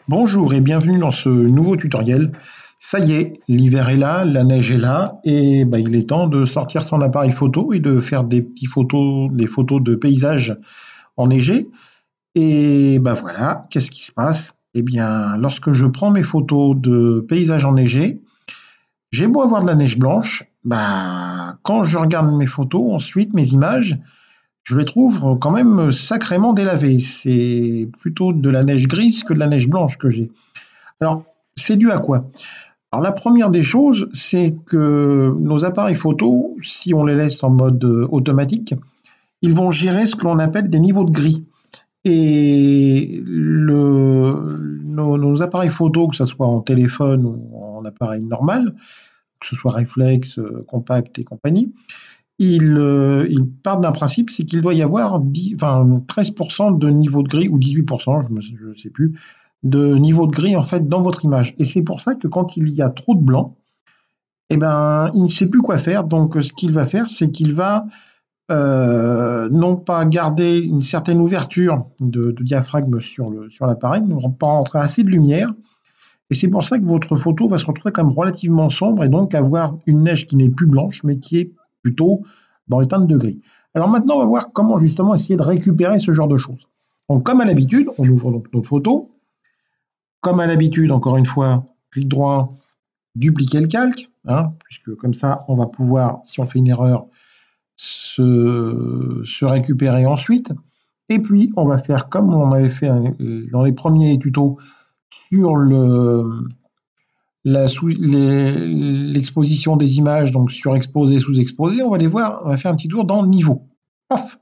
Bonjour et bienvenue dans ce nouveau tutoriel. Ça y est, l'hiver est là, la neige est là et il est temps de sortir son appareil photo et de faire des photos de paysages enneigés. Et voilà, qu'est-ce qui se passe? Eh bien, lorsque je prends mes photos de paysages enneigés, j'ai beau avoir de la neige blanche, quand je regarde mes photos, ensuite mes images, je les trouve quand même sacrément délavées. C'est plutôt de la neige grise que de la neige blanche que j'ai. Alors, c'est dû à quoi? Alors, la première des choses, c'est que nos appareils photo, si on les laisse en mode automatique, ils vont gérer ce que l'on appelle des niveaux de gris. Et nos appareils photo, que ce soit en téléphone ou en appareil normal, que ce soit réflexe, compact et compagnie, ils partent d'un principe, c'est qu'il doit y avoir 13% de niveau de gris, ou 18%, je ne sais plus, de niveau de gris en fait dans votre image. Et c'est pour ça que quand il y a trop de blanc, eh ben, il ne sait plus quoi faire. Donc ce qu'il va faire, c'est qu'il va non pas garder une certaine ouverture de diaphragme sur l'appareil, ne pas rentrer assez de lumière. Et c'est pour ça que votre photo va se retrouver comme relativement sombre et donc avoir une neige qui n'est plus blanche, mais qui est plutôt dans les teintes de gris. Alors maintenant, on va voir comment justement essayer de récupérer ce genre de choses. Donc comme à l'habitude, on ouvre donc notre photo. Comme à l'habitude, encore une fois, clic droit, dupliquer le calque, puisque comme ça, on va pouvoir, si on fait une erreur, se récupérer ensuite. Et puis, on va faire comme on avait fait dans les premiers tutos sur l'exposition des images, donc surexposé, sous-exposé, on va les voir, on va faire un petit tour dans niveau. Paf.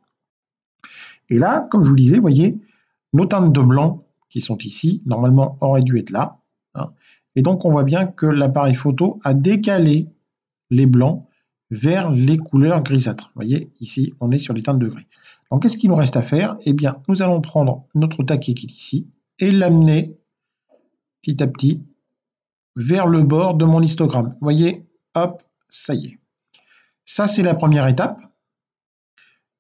Et là, comme je vous le disais, vous voyez, nos teintes de blanc qui sont ici, normalement auraient dû être là. Et donc, on voit bien que l'appareil photo a décalé les blancs vers les couleurs grisâtres. Vous voyez, ici, on est sur les teintes de gris. Donc, qu'est-ce qu'il nous reste à faire? Eh bien, nous allons prendre notre taquet qui est ici et l'amener petit à petit vers le bord de mon histogramme. Vous voyez, hop, ça y est. Ça, c'est la première étape.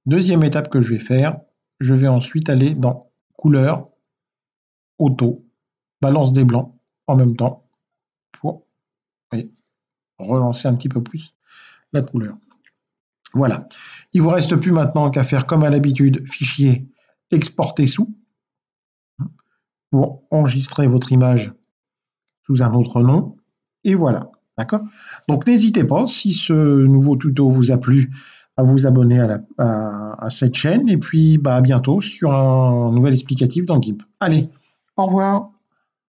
Deuxième étape que je vais faire, je vais ensuite aller dans couleur, auto, balance des blancs en même temps pour relancer un petit peu plus la couleur. Voilà. Il ne vous reste plus maintenant qu'à faire comme à l'habitude, fichier, exporter sous, pour enregistrer votre image sous un autre nom. Et voilà. D'accord? Donc n'hésitez pas, si ce nouveau tuto vous a plu, à vous abonner à cette chaîne. Et puis à bientôt sur un nouvel explicatif dans GIMP. Allez, au revoir.